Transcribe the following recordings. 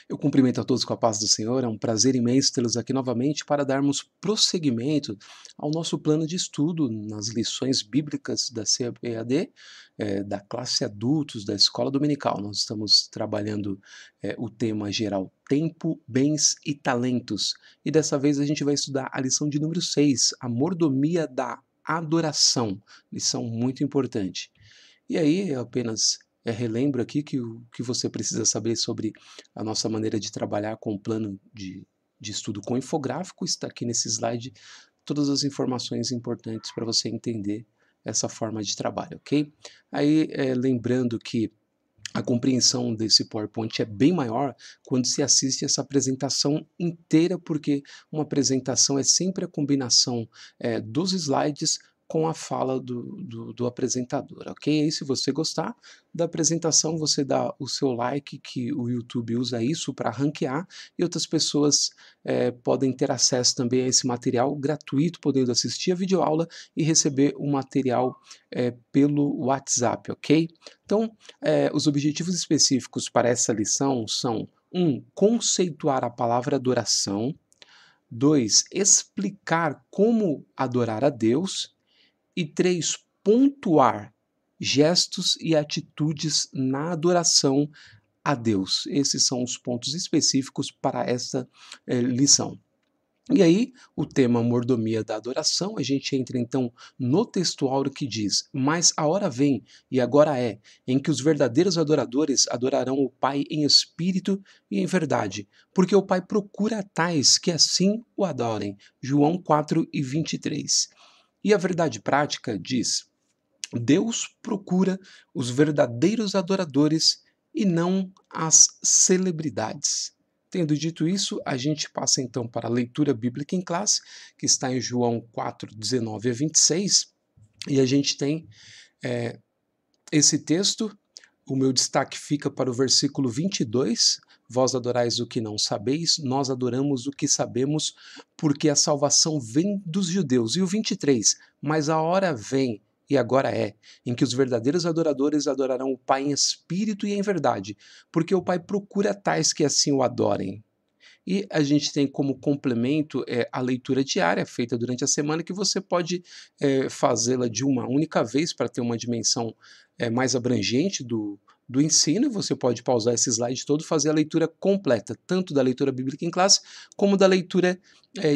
Eu cumprimento a todos com a paz do Senhor, é um prazer imenso tê-los aqui novamente para darmos prosseguimento ao nosso plano de estudo nas lições bíblicas da CAPAD, da classe adultos, da escola dominical. Nós estamos trabalhando o tema geral Tempo, Bens e Talentos. E dessa vez a gente vai estudar a lição de número 6, a mordomia da adoração. Lição muito importante. E aí, eu apenas relembro aqui que o que você precisa saber sobre a nossa maneira de trabalhar com o plano de estudo com infográfico está aqui nesse slide, todas as informações importantes para você entender essa forma de trabalho, ok? Aí, lembrando que a compreensão desse PowerPoint é bem maior quando se assiste essa apresentação inteira, porque uma apresentação é sempre a combinação dos slides com a fala do apresentador, ok? E se você gostar da apresentação, você dá o seu like, que o YouTube usa isso para ranquear, e outras pessoas podem ter acesso também a esse material gratuito, podendo assistir a videoaula e receber o material pelo WhatsApp, ok? Então, os objetivos específicos para essa lição são: 1. Conceituar a palavra adoração. 2. Explicar como adorar a Deus. E 3. Pontuar gestos e atitudes na adoração a Deus. Esses são os pontos específicos para esta lição. E aí, o tema mordomia da adoração, a gente entra então no texto áureo que diz: mas a hora vem, e agora é, em que os verdadeiros adoradores adorarão o Pai em espírito e em verdade, porque o Pai procura tais que assim o adorem. João 4:23. E a verdade prática diz: Deus procura os verdadeiros adoradores e não as celebridades. Tendo dito isso, a gente passa então para a leitura bíblica em classe, que está em João 4:19-26, e a gente tem esse texto. O meu destaque fica para o versículo 22, vós adorais o que não sabeis, nós adoramos o que sabemos, porque a salvação vem dos judeus. E o 23, mas a hora vem, e agora é, em que os verdadeiros adoradores adorarão o Pai em espírito e em verdade, porque o Pai procura tais que assim o adorem. E a gente tem como complemento a leitura diária feita durante a semana, que você pode fazê-la de uma única vez para ter uma dimensão mais abrangente do ensino. Você pode pausar esse slide todo e fazer a leitura completa, tanto da leitura bíblica em classe, como da leitura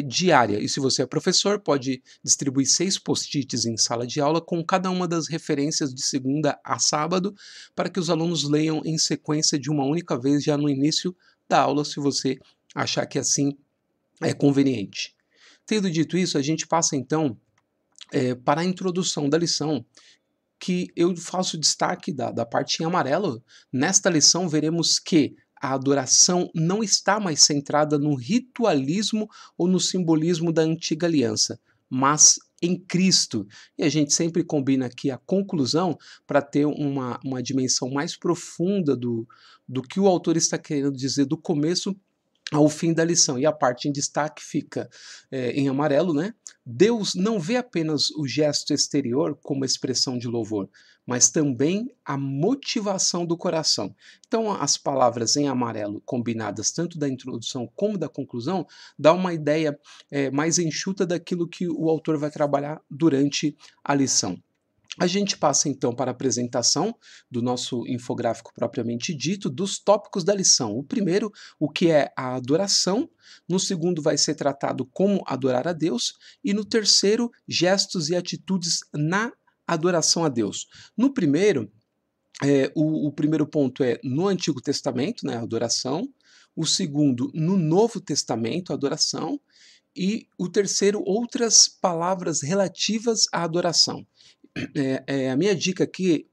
diária. E se você é professor, pode distribuir 6 post-its em sala de aula com cada uma das referências de segunda a sábado, para que os alunos leiam em sequência de uma única vez já no início da aula, se você achar que assim é conveniente. Tendo dito isso, a gente passa então para a introdução da lição, que eu faço destaque da parte em amarelo. Nesta lição veremos que a adoração não está mais centrada no ritualismo ou no simbolismo da antiga aliança, mas em Cristo. E a gente sempre combina aqui a conclusão para ter uma dimensão mais profunda do que o autor está querendo dizer do começo ao fim da lição. E a parte em destaque fica em amarelo, né? Deus não vê apenas o gesto exterior como expressão de louvor, mas também a motivação do coração. Então, as palavras em amarelo combinadas, tanto da introdução como da conclusão, dá uma ideia mais enxuta daquilo que o autor vai trabalhar durante a lição. A gente passa então para a apresentação do nosso infográfico propriamente dito, dos tópicos da lição. O primeiro, o que é a adoração. No segundo, vai ser tratado como adorar a Deus. E no terceiro, gestos e atitudes na adoração a Deus. No primeiro, o primeiro ponto é no Antigo Testamento, né, a adoração. O segundo, no Novo Testamento, a adoração. E o terceiro, outras palavras relativas à adoração. A minha dica aqui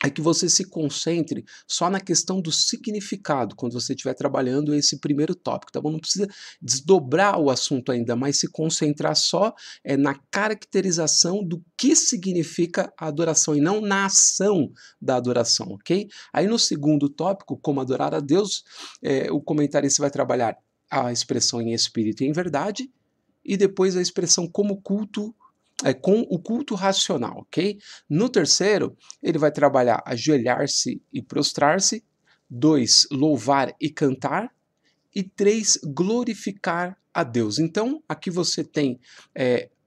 é que você se concentre só na questão do significado quando você estiver trabalhando esse primeiro tópico, tá bom? Não precisa desdobrar o assunto ainda, mas se concentrar só na caracterização do que significa a adoração e não na ação da adoração, ok? Aí no segundo tópico, como adorar a Deus, o comentarista vai trabalhar a expressão em espírito e em verdade, e depois a expressão como culto, com o culto racional, ok? No terceiro, ele vai trabalhar ajoelhar-se e prostrar-se. 2, louvar e cantar. E 3, glorificar a Deus. Então, aqui você tem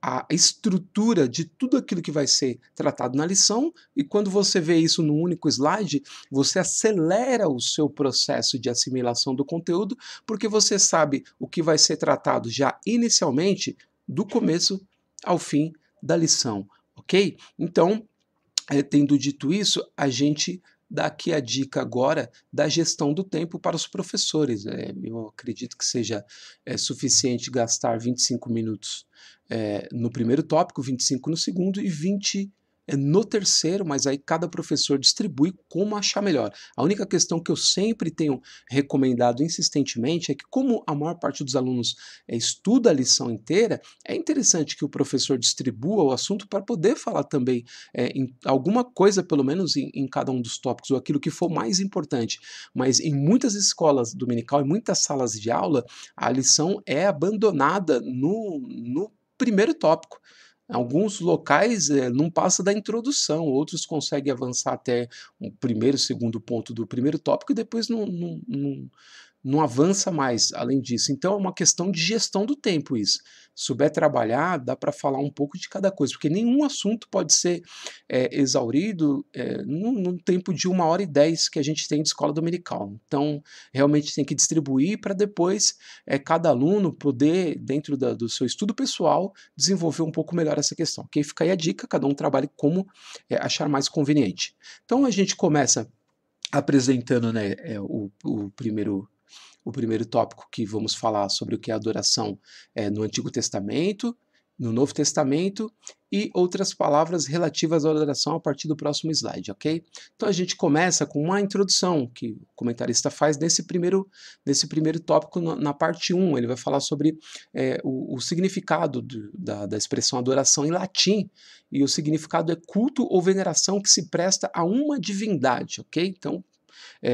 a estrutura de tudo aquilo que vai ser tratado na lição, e quando você vê isso num único slide, você acelera o seu processo de assimilação do conteúdo, porque você sabe o que vai ser tratado já inicialmente, do começo ao fim da lição, ok? Então, tendo dito isso, a gente dá aqui a dica agora da gestão do tempo para os professores. Eu acredito que seja suficiente gastar 25 minutos no primeiro tópico, 25 no segundo e 20 no terceiro, mas aí cada professor distribui como achar melhor. A única questão que eu sempre tenho recomendado insistentemente é que, como a maior parte dos alunos estuda a lição inteira, é interessante que o professor distribua o assunto para poder falar também em alguma coisa, pelo menos em cada um dos tópicos, ou aquilo que for mais importante. Mas em muitas escolas dominical, em muitas salas de aula, a lição é abandonada no primeiro tópico. Alguns locais não passa da introdução, outros conseguem avançar até o primeiro, segundo ponto do primeiro tópico e depois não avança mais além disso. Então é uma questão de gestão do tempo isso. Se souber trabalhar, dá para falar um pouco de cada coisa, porque nenhum assunto pode ser exaurido num tempo de 1h10 que a gente tem de escola dominical. Então, realmente tem que distribuir para depois cada aluno poder, dentro do seu estudo pessoal, desenvolver um pouco melhor essa questão. Ok? Fica aí a dica, cada um trabalhe como achar mais conveniente. Então, a gente começa apresentando o primeiro tópico, que vamos falar sobre o que é adoração no Antigo Testamento, no Novo Testamento e outras palavras relativas à adoração a partir do próximo slide, ok? Então a gente começa com uma introdução que o comentarista faz nesse primeiro tópico, na parte 1. Ele vai falar sobre o significado da expressão adoração em latim, e o significado é culto ou veneração que se presta a uma divindade, ok? Então,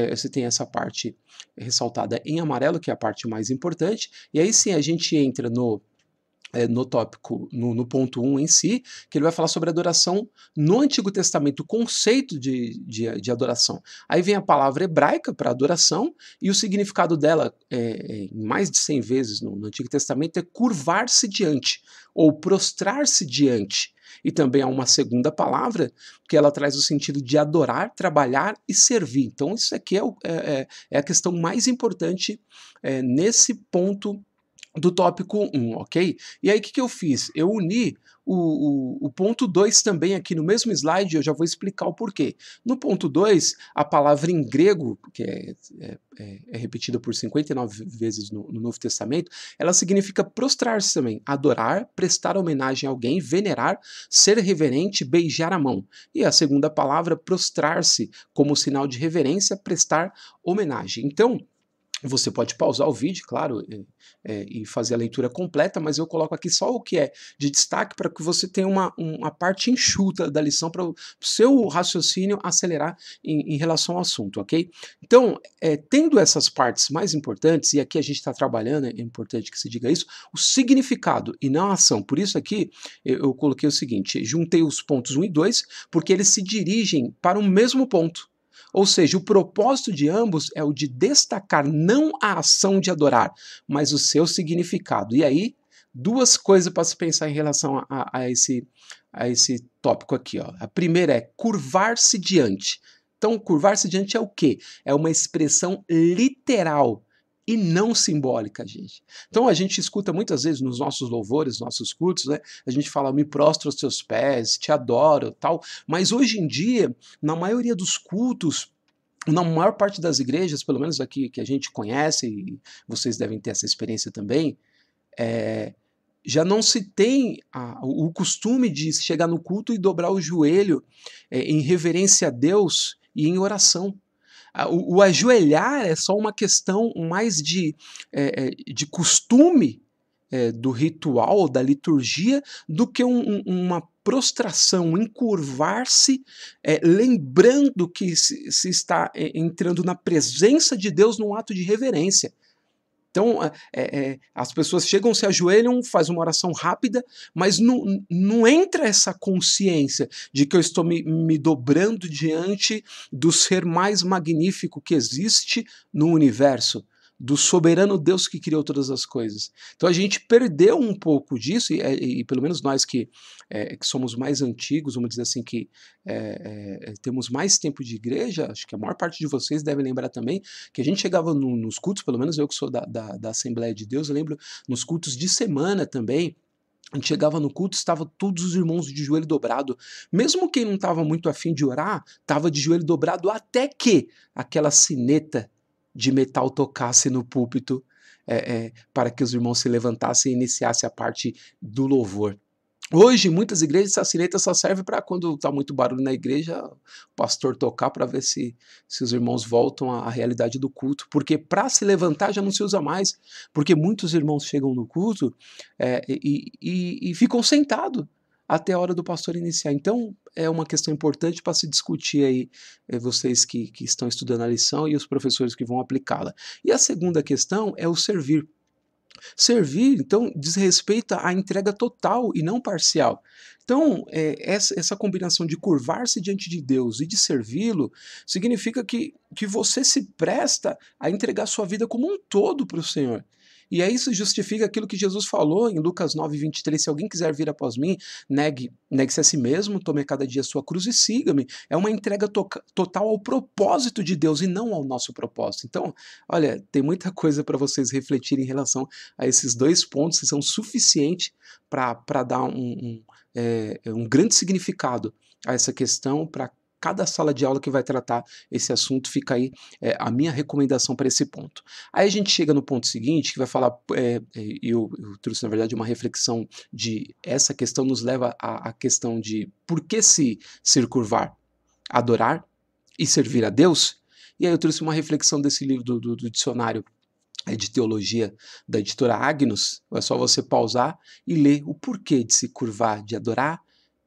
você tem essa parte ressaltada em amarelo, que é a parte mais importante, e aí sim a gente entra no tópico, no ponto 1 em si, que ele vai falar sobre adoração no Antigo Testamento, o conceito de adoração. Aí vem a palavra hebraica para adoração, e o significado dela, mais de 100 vezes no Antigo Testamento, é curvar-se diante, ou prostrar-se diante. E também há uma segunda palavra, que ela traz o sentido de adorar, trabalhar e servir. Então isso aqui é a questão mais importante nesse ponto do tópico 1, ok? E aí o que eu fiz? Eu uni o ponto 2 também aqui no mesmo slide, eu já vou explicar o porquê. No ponto 2, a palavra em grego, que é repetida por 59 vezes no Novo Testamento, ela significa prostrar-se também, adorar, prestar homenagem a alguém, venerar, ser reverente, beijar a mão. E a segunda palavra, prostrar-se, como sinal de reverência, prestar homenagem. Então, você pode pausar o vídeo, claro, e fazer a leitura completa, mas eu coloco aqui só o que é de destaque para que você tenha uma parte enxuta da lição para o seu raciocínio acelerar em relação ao assunto, ok? Então, tendo essas partes mais importantes, e aqui a gente está trabalhando, é importante que se diga isso, o significado e não a ação. Por isso aqui eu coloquei o seguinte, juntei os pontos 1 e 2, porque eles se dirigem para o mesmo ponto. Ou seja, o propósito de ambos é o de destacar não a ação de adorar, mas o seu significado. E aí, duas coisas para se pensar em relação a esse tópico aqui. Ó. A primeira é curvar-se diante. Então, curvar-se diante é o quê? É uma expressão literal e não simbólica, gente. Então a gente escuta muitas vezes nos nossos louvores, nossos cultos, né? A gente fala, me prostro aos teus pés, te adoro, tal. Mas hoje em dia, na maioria dos cultos, na maior parte das igrejas, pelo menos aqui que a gente conhece, e vocês devem ter essa experiência também, já não se tem o costume de chegar no culto e dobrar o joelho em reverência a Deus e em oração. O ajoelhar é só uma questão mais de costume do ritual, da liturgia, do que uma prostração, encurvar-se, lembrando que se está entrando na presença de Deus num ato de reverência. Então, as pessoas chegam, se ajoelham, fazem uma oração rápida, mas não entra essa consciência de que eu estou me dobrando diante do ser mais magnífico que existe no universo, do soberano Deus que criou todas as coisas. Então a gente perdeu um pouco disso, e pelo menos nós que somos mais antigos, vamos dizer assim, que temos mais tempo de igreja, acho que a maior parte de vocês deve lembrar também, que a gente chegava nos cultos, pelo menos eu que sou da Assembleia de Deus, eu lembro nos cultos de semana também. A gente chegava no culto, estava todos os irmãos de joelho dobrado. Mesmo quem não estava muito afim de orar, estava de joelho dobrado até que aquela sineta de metal tocasse no púlpito para que os irmãos se levantassem e iniciassem a parte do louvor. Hoje, em muitas igrejas, essa sineta só serve para quando está muito barulho na igreja, o pastor tocar para ver se os irmãos voltam à realidade do culto. Porque para se levantar já não se usa mais. Porque muitos irmãos chegam no culto e ficam sentados até a hora do pastor iniciar. Então, é uma questão importante para se discutir aí, vocês que estão estudando a lição e os professores que vão aplicá-la. E a segunda questão é o servir. Servir, então, diz respeito à entrega total e não parcial. Então, essa combinação de curvar-se diante de Deus e de servi-lo significa que você se presta a entregar sua vida como um todo para o Senhor. E aí isso justifica aquilo que Jesus falou em Lucas 9:23, se alguém quiser vir após mim, negue-se a si mesmo, tome cada dia a sua cruz e siga-me. É uma entrega total ao propósito de Deus e não ao nosso propósito. Então, olha, tem muita coisa para vocês refletirem em relação a esses dois pontos, que são suficientes para dar um grande significado a essa questão, para cada sala de aula que vai tratar esse assunto, fica aí a minha recomendação para esse ponto. Aí a gente chega no ponto seguinte, que vai falar, eu trouxe na verdade uma reflexão de essa questão nos leva à questão de por que se curvar, adorar e servir a Deus. E aí eu trouxe uma reflexão desse livro do dicionário de teologia da editora Agnus. É só você pausar e ler o porquê de se curvar, de adorar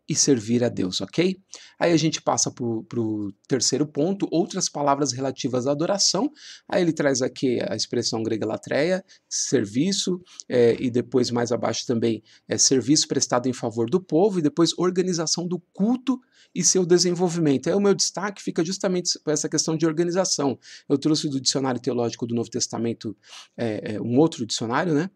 e servir a Deus, ok? Aí a gente passa para o terceiro ponto, outras palavras relativas à adoração. Aí ele traz aqui a expressão grega latreia, serviço, e depois mais abaixo também serviço prestado em favor do povo, e depois organização do culto e seu desenvolvimento. Aí o meu destaque fica justamente para essa questão de organização. Eu trouxe do Dicionário Teológico do Novo Testamento um outro dicionário, né?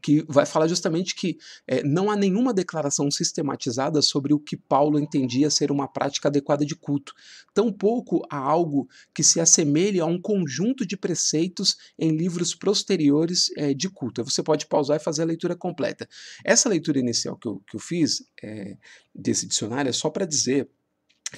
Que vai falar justamente que não há nenhuma declaração sistematizada sobre o que Paulo entendia ser uma prática adequada de culto. Tampouco há algo que se assemelhe a um conjunto de preceitos em livros posteriores de culto. Você pode pausar e fazer a leitura completa. Essa leitura inicial que eu fiz desse dicionário é só para dizer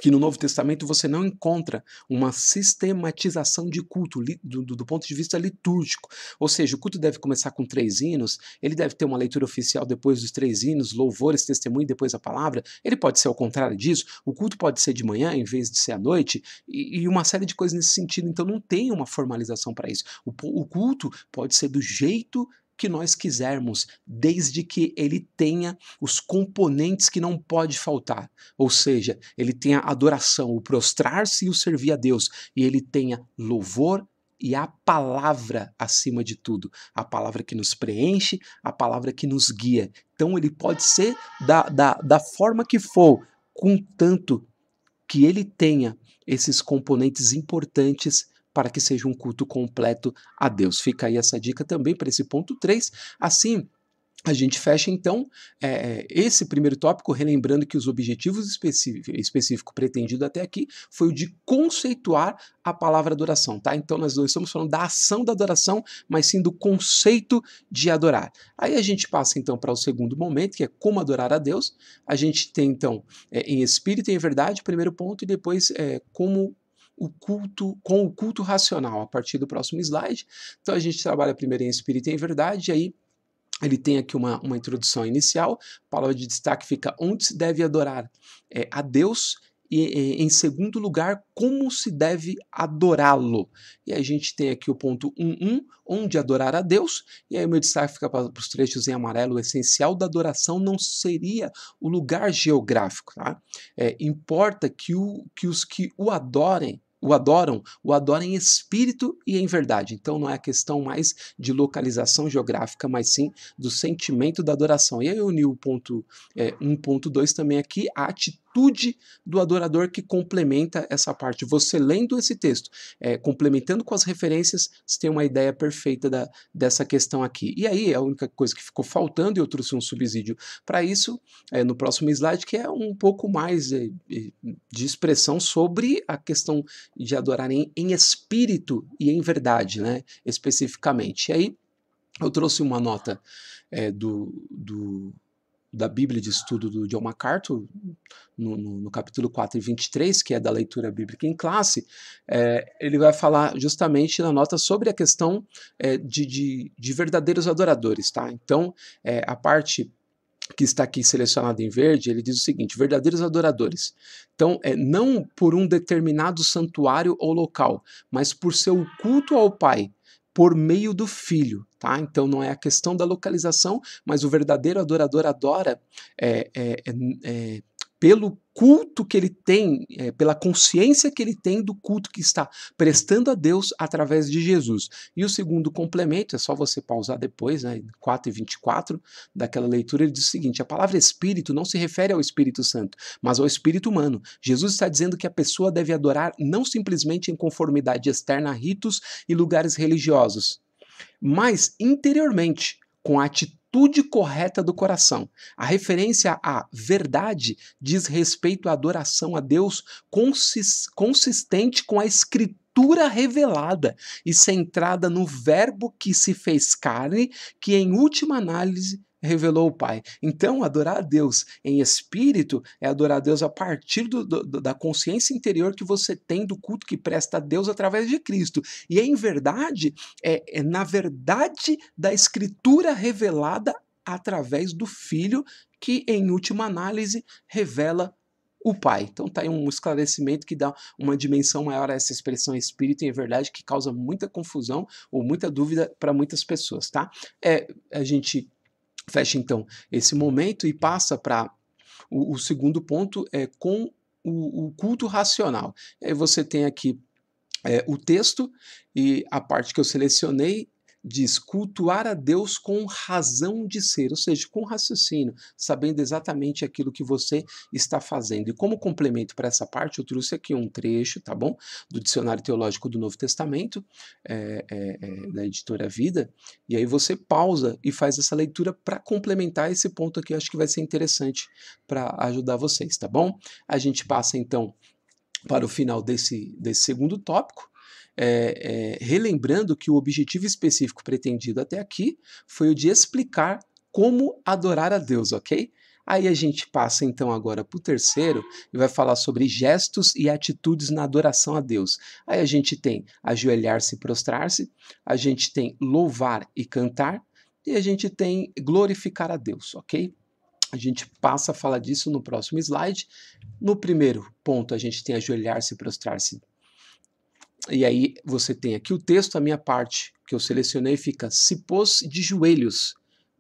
que no Novo Testamento você não encontra uma sistematização de culto do ponto de vista litúrgico. Ou seja, o culto deve começar com 3 hinos, ele deve ter uma leitura oficial depois dos 3 hinos, louvores, testemunho e depois a palavra. Ele pode ser ao contrário disso, o culto pode ser de manhã em vez de ser à noite, e uma série de coisas nesse sentido. Então não tem uma formalização para isso. O culto pode ser do jeito que nós quisermos, desde que ele tenha os componentes que não pode faltar, ou seja, ele tenha adoração, o prostrar-se e o servir a Deus, e ele tenha louvor e a palavra acima de tudo, a palavra que nos preenche, a palavra que nos guia. Então ele pode ser da forma que for, contanto que ele tenha esses componentes importantes para que seja um culto completo a Deus. Fica aí essa dica também para esse ponto 3. Assim, a gente fecha então esse primeiro tópico, relembrando que os objetivos específicos pretendidos até aqui foi o de conceituar a palavra adoração, tá? Então nós não estamos falando da ação da adoração, mas sim do conceito de adorar. Aí a gente passa então para o segundo momento, que é como adorar a Deus. A gente tem então em espírito e em verdade, primeiro ponto, e depois como com o culto racional, a partir do próximo slide. Então a gente trabalha primeiro em espírito e em verdade, e aí ele tem aqui uma introdução inicial, a palavra de destaque fica onde se deve adorar a Deus, e em segundo lugar, como se deve adorá-lo. E a gente tem aqui o ponto 1.1, onde adorar a Deus, e aí o meu destaque fica para os trechos em amarelo. O essencial da adoração não seria o lugar geográfico, tá? Importa que os que o adoram em espírito e em verdade. Então não é a questão mais de localização geográfica, mas sim do sentimento da adoração. E aí eu uni o ponto 1.2 também aqui, a atitude atitude do adorador que complementa essa parte. Você lendo esse texto, complementando com as referências, você tem uma ideia perfeita dessa questão aqui. E aí, a única coisa que ficou faltando, e eu trouxe um subsídio para isso, no próximo slide, que é um pouco mais de expressão sobre a questão de adorar em espírito e em verdade, né, especificamente. E aí, eu trouxe uma nota da Bíblia de Estudo do John MacArthur, no capítulo 4 e 23, que é da leitura bíblica em classe. Ele vai falar justamente na nota sobre a questão de verdadeiros adoradores, tá? Então, a parte que está aqui selecionada em verde, ele diz o seguinte: verdadeiros adoradores. Então, não por um determinado santuário ou local, mas por seu culto ao Pai, por meio do Filho, tá? Então não é a questão da localização, mas o verdadeiro adorador adora pelo culto que ele tem, pela consciência que ele tem do culto que está prestando a Deus através de Jesus. E o segundo complemento, é só você pausar depois, né, 4 e 24, daquela leitura, ele diz o seguinte: a palavra Espírito não se refere ao Espírito Santo, mas ao Espírito humano. Jesus está dizendo que a pessoa deve adorar não simplesmente em conformidade externa a ritos e lugares religiosos, mas interiormente, com a atitude correta do coração. A referência à verdade diz respeito à adoração a Deus consistente com a Escritura revelada e centrada no Verbo que se fez carne, que em última análise revelou o Pai. Então, adorar a Deus em espírito é adorar a Deus a partir da consciência interior que você tem do culto que presta a Deus através de Cristo. E em verdade, na verdade da Escritura revelada através do Filho, que em última análise revela o Pai. Então tá aí um esclarecimento que dá uma dimensão maior a essa expressão espírito e verdade, que causa muita confusão ou muita dúvida para muitas pessoas, tá? A gente fecha então esse momento e passa para o segundo ponto, com o culto racional. Aí você tem aqui o texto, e a parte que eu selecionei diz cultuar a Deus com razão de ser, ou seja, com raciocínio, sabendo exatamente aquilo que você está fazendo. E como complemento para essa parte, eu trouxe aqui um trecho, tá bom? Do Dicionário Teológico do Novo Testamento, da editora Vida, e aí você pausa e faz essa leitura para complementar esse ponto aqui, eu acho que vai ser interessante para ajudar vocês, tá bom? A gente passa então para o final desse segundo tópico, relembrando que o objetivo específico pretendido até aqui foi o de explicar como adorar a Deus, ok? Aí a gente passa então agora para o terceiro e vai falar sobre gestos e atitudes na adoração a Deus. Aí a gente tem ajoelhar-se e prostrar-se, a gente tem louvar e cantar, e a gente tem glorificar a Deus, ok? A gente passa a falar disso no próximo slide. No primeiro ponto, a gente tem ajoelhar-se e prostrar-se. E aí você tem aqui o texto, a minha parte que eu selecionei fica: se pôs de joelhos,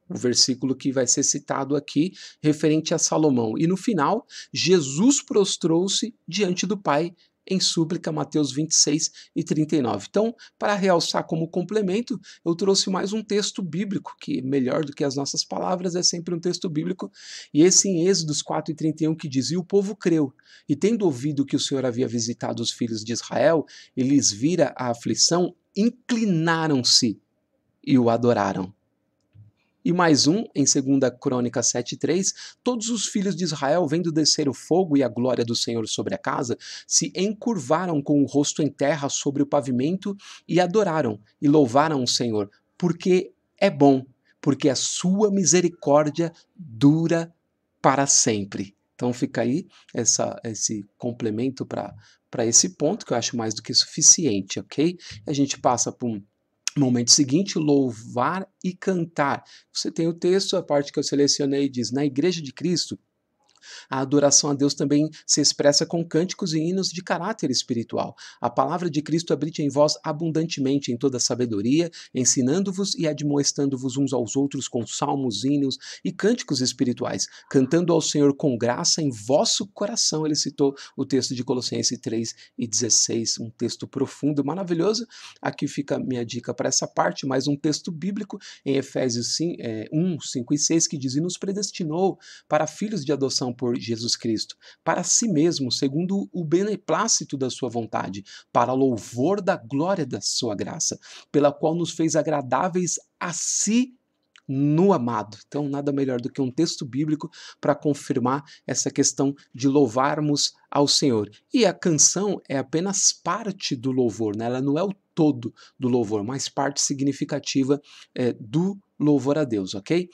o versículo que vai ser citado aqui, referente a Salomão. E no final, Jesus prostrou-se diante do Pai em súplica, Mateus 26 e 39. Então, para realçar como complemento, eu trouxe mais um texto bíblico, que melhor do que as nossas palavras, é sempre um texto bíblico, e esse em Êxodos 4 e 31, que diz: e o povo creu, e tendo ouvido que o Senhor havia visitado os filhos de Israel, e lhes vira a aflição, inclinaram-se e o adoraram. E mais um, em 2 Crônicas 7,3, todos os filhos de Israel, vendo descer o fogo e a glória do Senhor sobre a casa, se encurvaram com o rosto em terra sobre o pavimento e adoraram e louvaram o Senhor, porque é bom, porque a sua misericórdia dura para sempre. Então fica aí esse complemento para esse ponto, que eu acho mais do que suficiente, ok? A gente passa para um momento seguinte, louvar e cantar. Você tem o texto, a parte que eu selecionei diz: na Igreja de Cristo, a adoração a Deus também se expressa com cânticos e hinos de caráter espiritual. A palavra de Cristo habite em vós abundantemente em toda sabedoria, ensinando-vos e admoestando-vos uns aos outros com salmos, hinos e cânticos espirituais, cantando ao Senhor com graça em vosso coração. Ele citou o texto de Colossenses 3 e 16, um texto profundo, maravilhoso. Aqui fica a minha dica para essa parte, mais um texto bíblico em Efésios 1, 5 e 6, que diz: e nos predestinou para filhos de adoção salvação por Jesus Cristo, para si mesmo, segundo o beneplácito da sua vontade, para louvor da glória da sua graça, pela qual nos fez agradáveis a si no amado. Então, nada melhor do que um texto bíblico para confirmar essa questão de louvarmos ao Senhor. E a canção é apenas parte do louvor, né? Ela não é o todo do louvor, mas parte significativa do louvor a Deus, ok?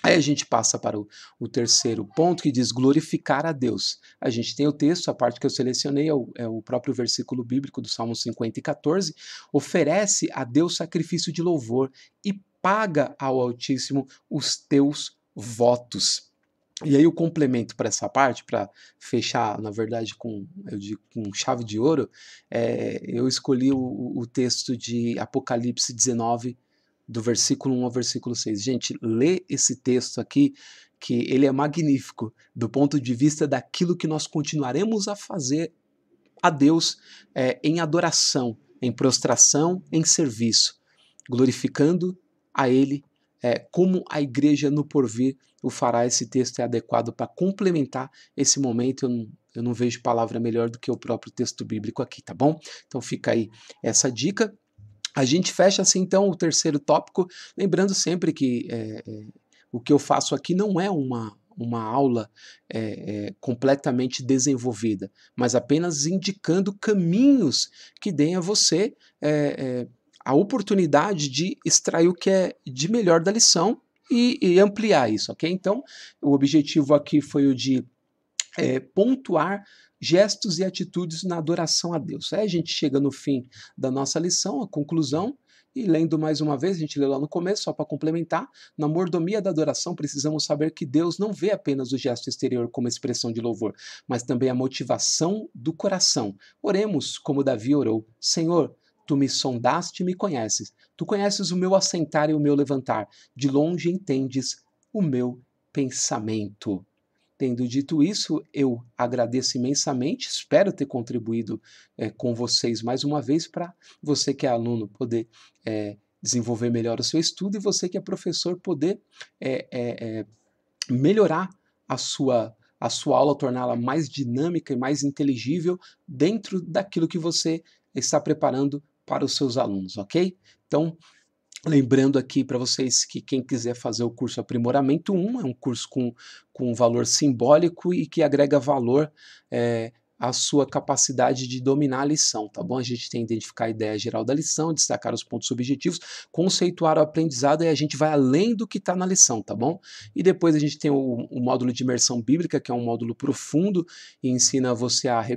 Aí a gente passa para o terceiro ponto, que diz glorificar a Deus. A gente tem o texto, a parte que eu selecionei é o próprio versículo bíblico do Salmo 50 e 14, oferece a Deus sacrifício de louvor e paga ao Altíssimo os teus votos. E aí o complemento para essa parte, para fechar, na verdade, com chave de ouro, eu escolhi o texto de Apocalipse 19, do versículo 1 ao versículo 6. Gente, lê esse texto aqui, que ele é magnífico do ponto de vista daquilo que nós continuaremos a fazer a Deus em adoração, em prostração, em serviço, glorificando a Ele, como a igreja no porvir o fará. Esse texto é adequado para complementar esse momento. Eu não vejo palavra melhor do que o próprio texto bíblico aqui, tá bom? Então fica aí essa dica. A gente fecha assim então o terceiro tópico, lembrando sempre que o que eu faço aqui não é uma aula completamente desenvolvida, mas apenas indicando caminhos que deem a você a oportunidade de extrair o que é de melhor da lição e ampliar isso, ok? Então, o objetivo aqui foi o de pontuar gestos e atitudes na adoração a Deus. Aí a gente chega no fim da nossa lição, a conclusão, e lendo mais uma vez, a gente leu lá no começo, só para complementar, na mordomia da adoração precisamos saber que Deus não vê apenas o gesto exterior como expressão de louvor, mas também a motivação do coração. Oremos como Davi orou: Senhor, tu me sondaste e me conheces. Tu conheces o meu assentar e o meu levantar. De longe entendes o meu pensamento. Tendo dito isso, eu agradeço imensamente, espero ter contribuído com vocês mais uma vez, para você que é aluno poder desenvolver melhor o seu estudo, e você que é professor poder melhorar a sua aula, torná-la mais dinâmica e mais inteligível dentro daquilo que você está preparando para os seus alunos, ok? Então, lembrando aqui para vocês que quem quiser fazer o curso Aprimoramento 1 é um curso com valor simbólico e que agrega valor à sua capacidade de dominar a lição, tá bom? A gente tem que identificar a ideia geral da lição, destacar os pontos objetivos, conceituar o aprendizado, e a gente vai além do que está na lição, tá bom? E depois a gente tem o módulo de imersão bíblica, que é um módulo profundo e ensina você a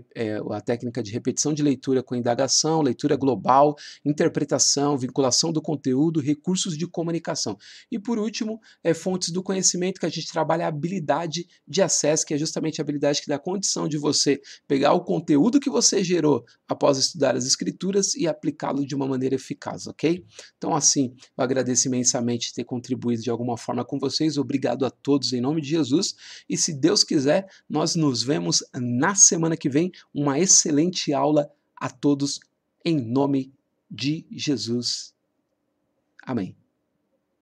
técnica de repetição de leitura com indagação, leitura global, interpretação, vinculação do conteúdo, recursos de comunicação. E por último, fontes do conhecimento, que a gente trabalha a habilidade de acesso, que é justamente a habilidade que dá condição de você pegar o conteúdo que você gerou após estudar as escrituras e aplicá-lo de uma maneira eficaz, ok? Então, assim, eu agradeço imensamente ter contribuído de alguma forma com vocês. Obrigado a todos em nome de Jesus. E se Deus quiser, nós nos vemos na semana que vem. Uma excelente aula a todos em nome de Jesus. Amém.